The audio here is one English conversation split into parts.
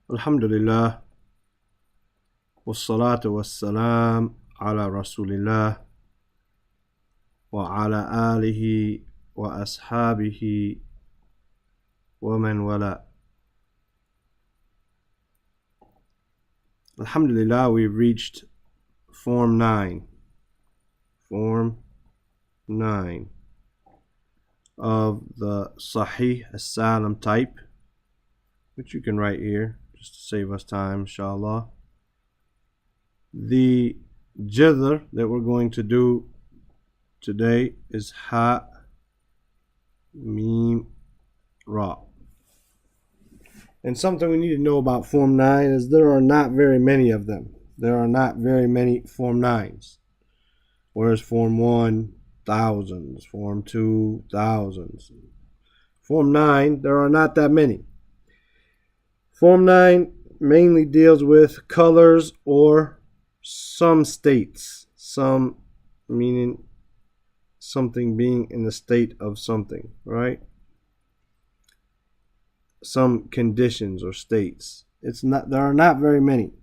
Alhamdulillah, wassalatu wassalam ala rasulillah wa ala alihi wa ashabihi wa man wala. Alhamdulillah, we've reached Form 9. Form 9 of the Sahih Salim type, which you can write here just to save us time, inshallah. The jither that we're going to do today is Ha Mim Ra. And something we need to know about Form 9 is there are not very many of them. There are not very many Form 9s. Whereas Form 1, thousands. Form 2, thousands. Form 9, there are not that many. Form 9 mainly deals with colors or some states. Some meaning something being in the state of something, right? Some conditions or states. There are not very many.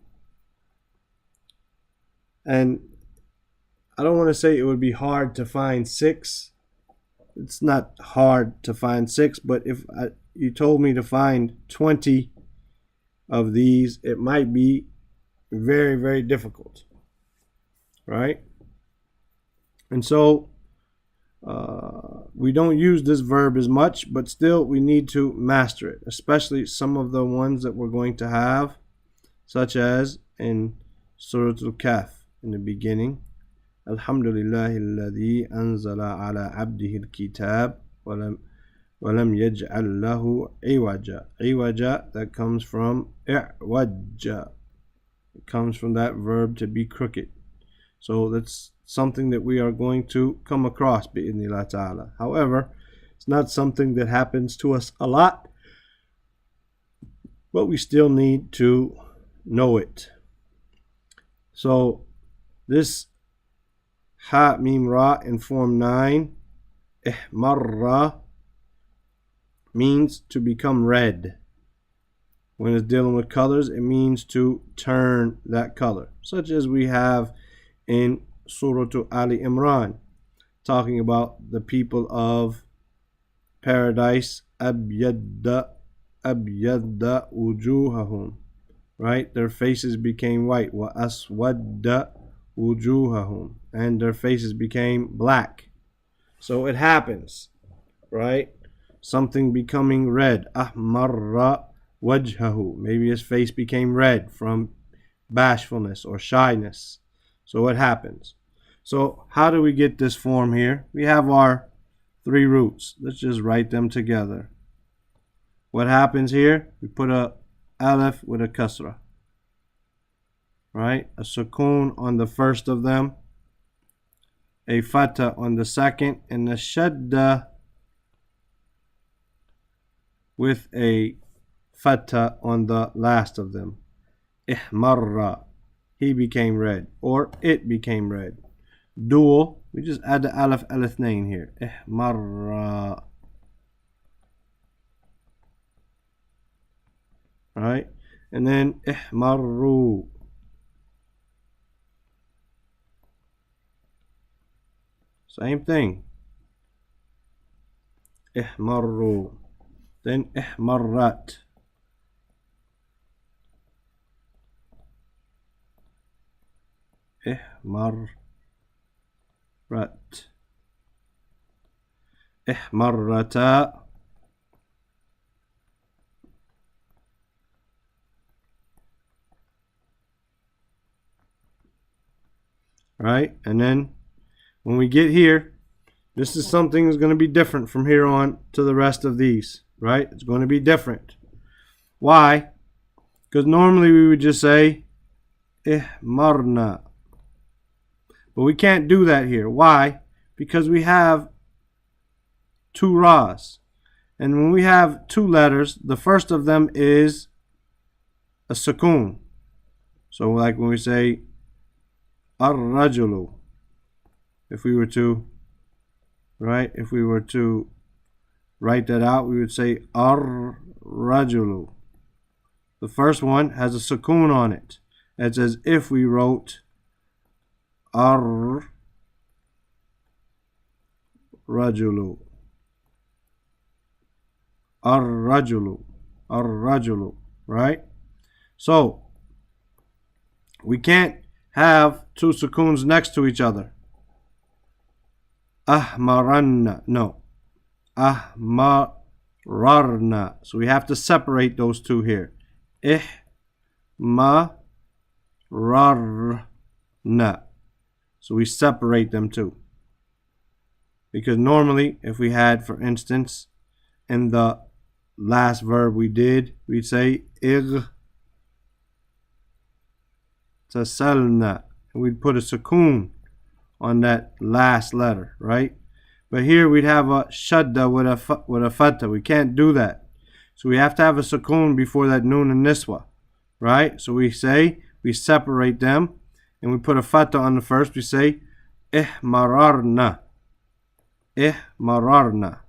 And I don't want to say it would be hard to find 6. It's not hard to find 6, but if you told me to find 20 of these, it might be very, very difficult, right? And so we don't use this verb as much, but still we need to master it, especially some of the ones that we're going to have, such as in Surah Al-Kahf in the beginning. Alhamdulillahi alladhi anzala ala abdihi al-kitab walam yaj'al lahu iwaja. Iwaja, that comes from i'wajja. It comes from that verb to be crooked. So that's something that we are going to come across bi'idhnillah ta'ala. However, it's not something that happens to us a lot, but we still need to know it. So this Ha Mim Ra in Form 9, ihmarra, means to become red. When it's dealing with colors, it means to turn that color, such as we have in Surah Ali Imran, talking about the people of paradise, abyadda wujuhahum, right? Their faces became white, wa aswadda wujuhahum, and their faces became black. So it happens, right? Something becoming red. Ahmarra wajhahu. Maybe his face became red from bashfulness or shyness. So it happens. So how do we get this form here? We have our 3 roots. Let's just write them together. What happens here? We put a alif with a kasra, right? A sukoon on the first of them, a fatha on the second, and a shadda with a fatha on the last of them. Ihmarra, he became red, or it became red. Dual, we just add the alif al-ithnain here. Ihmarra. Right? And then ihmarru. Same thing. Ihmarru. Then ihmarrat. Ihmarrat. Ihmarrata. Right? And then when we get here, this is something that's going to be different from here on to the rest of these, right? It's going to be different. Why? Because normally we would just say ihmarna. But we can't do that here. Why? Because we have 2 Ra's. And when we have 2 letters, the first of them is a sukoon. So like when we say ar-rajulu, if we were to write that out, we would say ar-rajulu. The first one has a sukoon on it. It's as if we wrote ar rajulu. Ar-rajulu, ar-rajulu, right? So, we can't have two sukoons next to each other. Ahmaranna, no. Ahmararna. So we have to separate those two here. Ihmararna. So we separate them too. Because normally, if we had, for instance, in the last verb we did, we'd say igtasalna. We'd put a sukoon on that last letter, right? But here we'd have a shadda with a fatha. We can't do that. So we have to have a sukoon before that noon and niswa, right? So we separate them and we put a fatha on the first. We say ihmararna. Ihmararna.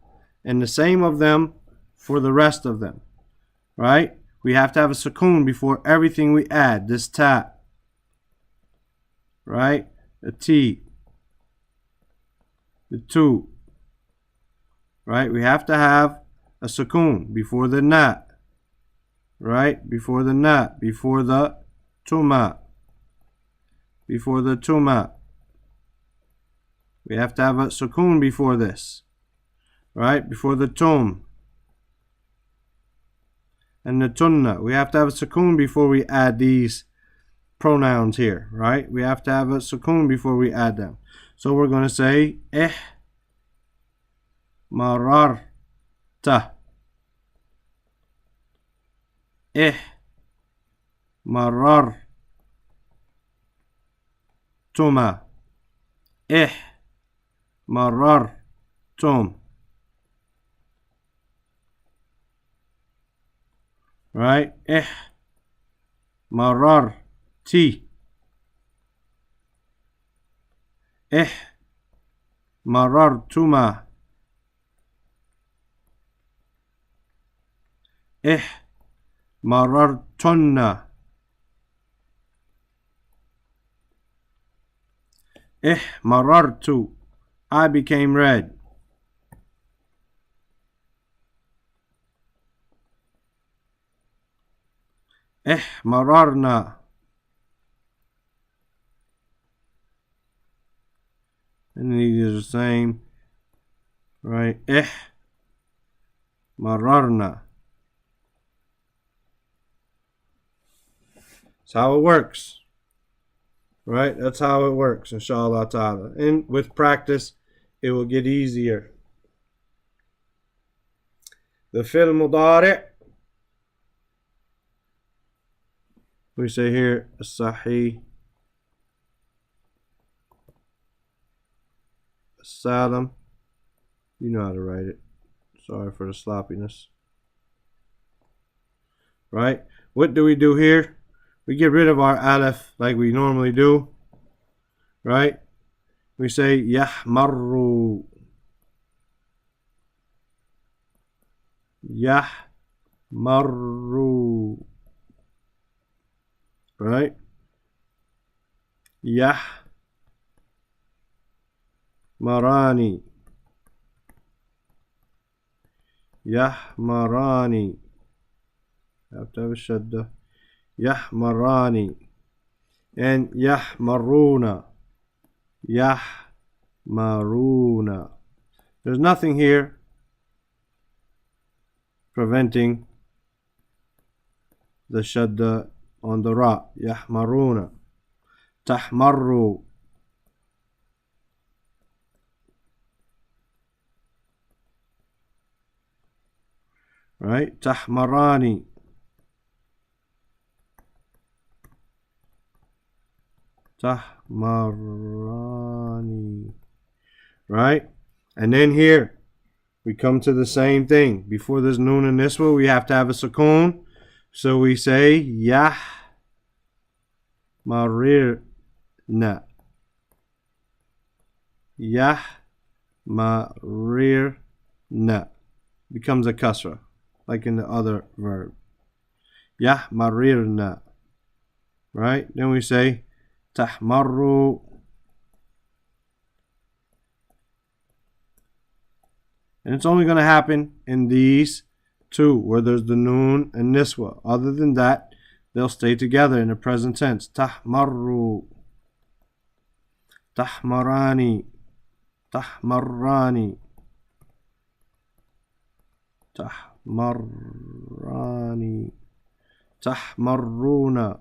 And the same of them for the rest of them, right? We have to have a sukoon before everything we add. This ta, right? The t, the two, right? We have to have a sukoon before the na, right? Before the na, before the tuma, before the tuma. We have to have a sukoon before this, right? Before the tum and the tunna. We have to have a sukoon before we add these pronouns here, right? We have to have a sukoon before we add them. So we're going to say mararta. Marartuma. Marartum. Right? Mararti. Marartuma. Marartunna. Marartu. I became red. Mararna. And these are the same, right? Mararna. That's how it works, right? That's how it works, inshallah ta'ala. And with practice, it will get easier. The fi'l mudari', we say here, Sahih, Salim. You know how to write it. Sorry for the sloppiness. Right? What do we do here? We get rid of our alif like we normally do. Right? We say yahmarru. Yahmarru. Right? Yahmarani. Yahmarani. Have to have a shadda. Yahmarani. And yahmaruna. Yahmaruna. There's nothing here preventing the shadda on the ra. Yahmaruna. Tahmarru. Right? Tahmarani. Tahmarani. Right? And then here we come to the same thing. Before this noon and niswa, we have to have a sukoon. So we say yah marirna. Yah marirna. Becomes a kasra, like in the other verb. يحمررن. Right? Then we say تحمر. And it's only going to happen in these two where there's the noon and niswa. Other than that, they'll stay together in the present tense. تحمر. تحمراني. تحمراني. تحمراني. تحمرون.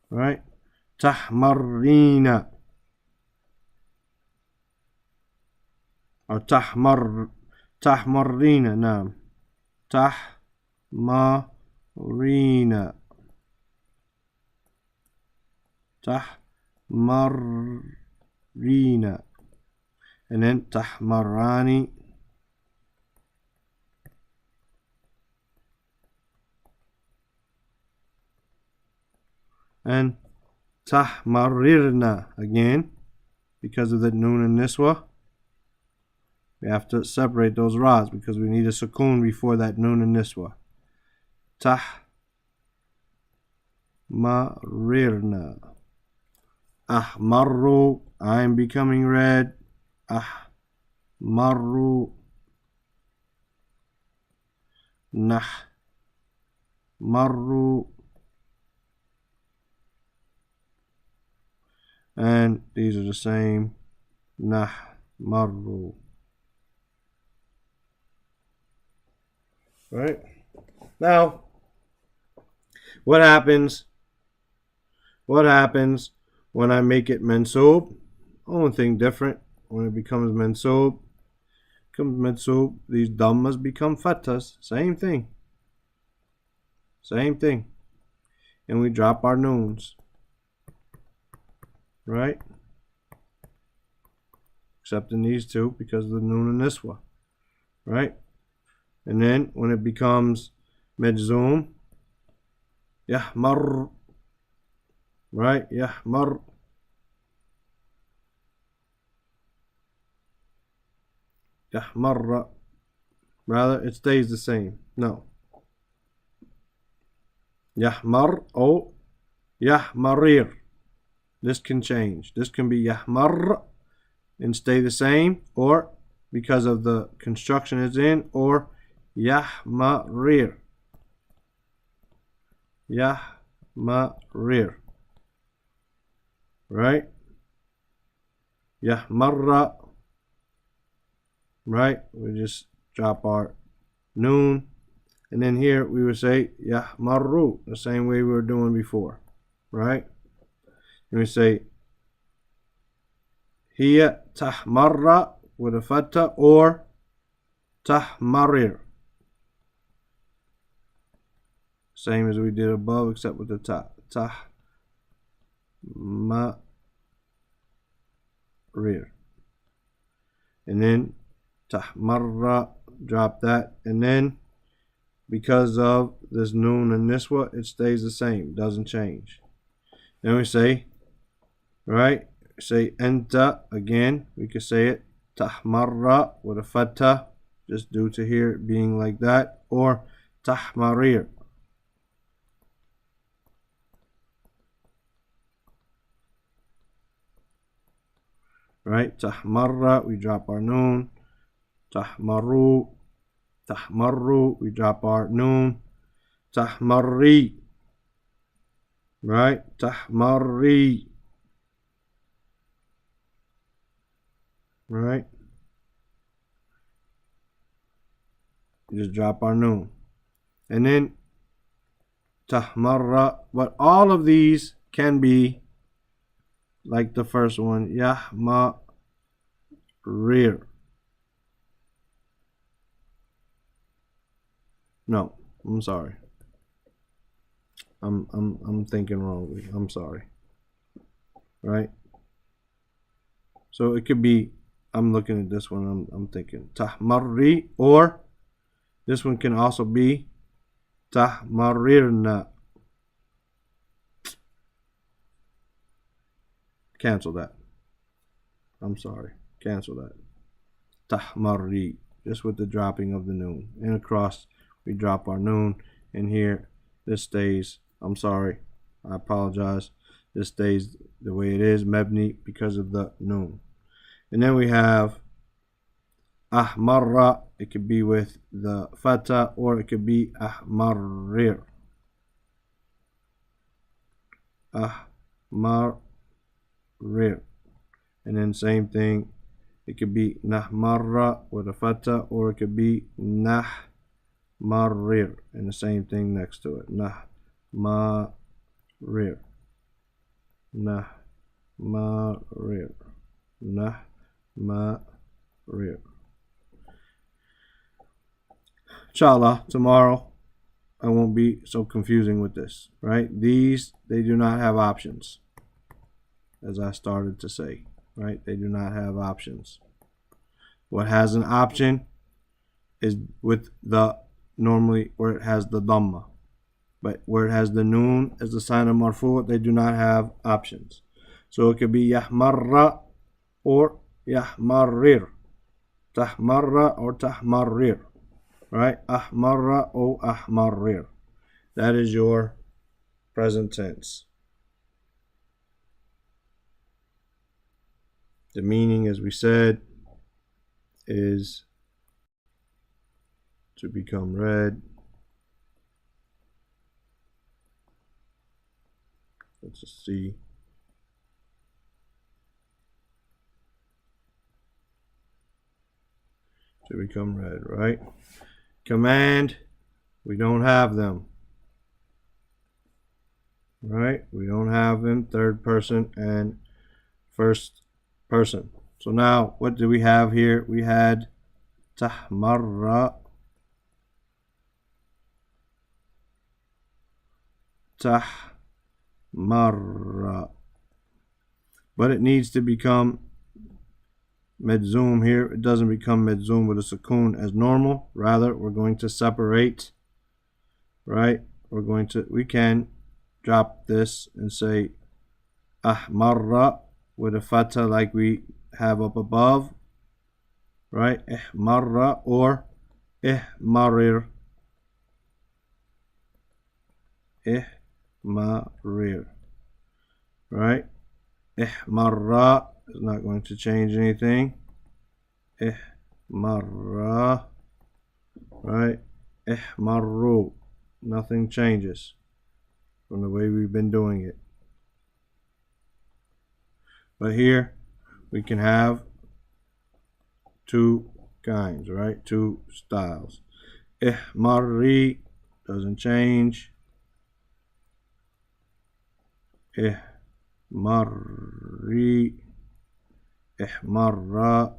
Right? تحمرين. أو تحمرين. نعم. تحمرين. تحمرين. And then تحمراني. And tahmarirna again, because of the noon and niswa. We have to separate those ra's because we need a sukoon before that noon and niswa. Tahmarirna. Ahmarru. I am becoming red. Ahmarru. Nahmarru. And these are the same. Nahmarru. Right? Now, what happens? What happens when I make it mansoob? Only thing different when it becomes mansoob. These dhammas become fathas. Same thing. Same thing. And we drop our noons. Right? Except in these two because of the noon and niswa. Right? And then when it becomes majzoom, yahmar. Right? Yahmar. Yahmarra. Rather, it stays the same. No. Yahmar or yahmarir. This can change. This can be yahmar and stay the same, or because of the construction it's in, or yahmarir. Yahmarir. Right? Yahmarra. Right? We just drop our noon. And then here we would say yahmarru, the same way we were doing before. Right? And we say hiya tahmarra with a fatha or tahmarir. Same as we did above except with the ta. Tahmarir. And then tahmarra, drop that. And then because of this noon and niswa, it stays the same, doesn't change. Then we say, right? Say enta again. We could say it tahmarra with a fatha, just due to here it being like that, or tahmarir. Right? Tahmarra, we drop our noon. Tahmarru. Tahmarru, we drop our noon. Tahmarri. Right? Tahmarri. Right? Just drop our noon. And then tahmarra. But all of these can be like the first one. Yahmarir. No, I'm sorry. I'm thinking wrongly. I'm sorry. Right? So it could be, I'm looking at this one, I'm thinking tahmarri, or this one can also be tahmarirna. Cancel that. I'm sorry, cancel that. Tahmarri, just with the dropping of the noon. And across, we drop our noon. And here, this stays, I'm sorry, I apologize. This stays the way it is, mebni, because of the noon. And then we have ahmarra. It could be with the fatha, or it could be ahmarrir. Ahmarrir. And then same thing, it could be nahmarra with a fatha, or it could be nahmarrir, and the same thing next to it, nahmarrir, nahmarrir, nahmarrir. Inshallah, tomorrow I won't be so confusing with this, right? These, they do not have options, as I started to say, right? They do not have options. What has an option is with the, normally where it has the dhamma, but where it has the noon as the sign of marfu, they do not have options. So it could be yahmarra or yahmarrir, tahmarra or tahmarrir, right? Ahmarra or ahmarrir. That is your present tense. The meaning, as we said, is to become red. Let's just see. To become red, right? Command, we don't have them. Right? We don't have them, third person and first person. So now, what do we have here? We had tahmarra, tahmarra, but it needs to become medzum here. It doesn't become medzum with a sukoon as normal. Rather, we're going to separate, right? We can drop this and say ahmarra with a fatha like we have up above, right? Ihmarra or ihmarir. Ihmarir, right? Ihmarra is not going to change anything. Ihmarra, right? Ihmarru, nothing changes from the way we've been doing it. But here we can have two kinds, right? Two styles. Ihmarri doesn't change. Ihmarri, ihmarra,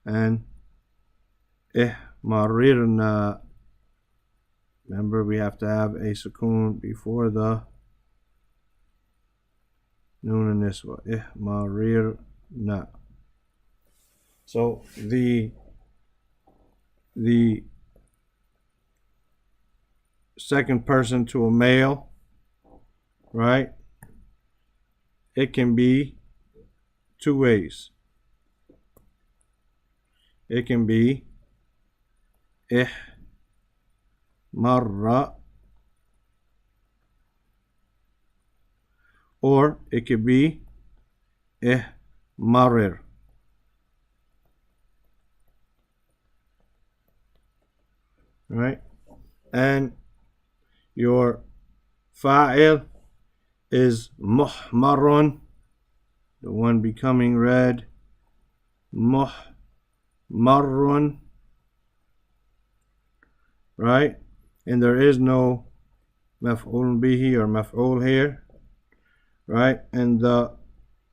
and ihmarirna. Remember, we have to have a sukoon before the noon and niswa. Ihmarirna. So the second person to a male, right? It can be two ways. It can be ihmarra, or it could be ihmarir. Right? And your fa'il is muhmarun, the one becoming red. Muhmarun, right? And there is no maf'ul bihi or maf'ul here, right? And the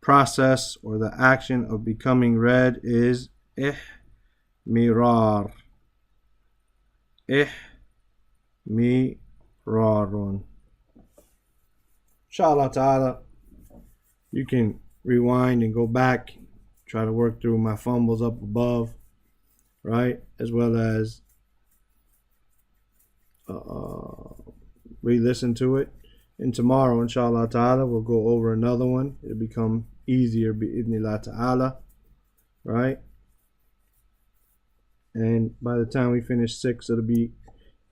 process or the action of becoming red is ihmirar. Ihmirarun. Inshallah ta'ala, you can rewind and go back, try to work through my fumbles up above, right? As well as re-listen to it And tomorrow, inshallah ta'ala, we'll go over another one. It'll become easier bi'idhnillah ta'ala. Right? And by the time we finish 6, it'll be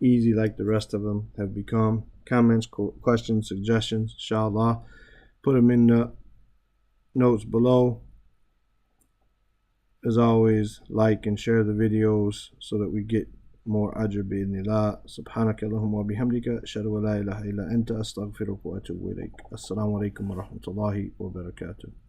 easy like the rest of them have become. Comments, questions, suggestions, inshallah, put them in the notes below. As always, like and share the videos so that we get more ajr bi'idhnillah. Subhanaka Allahumma wa bihamdika ashhadu an la ilaha illa anta astaghfiruka wa atubu ilayk. Assalamu alaikum wa rahmatullahi wa barakatuh.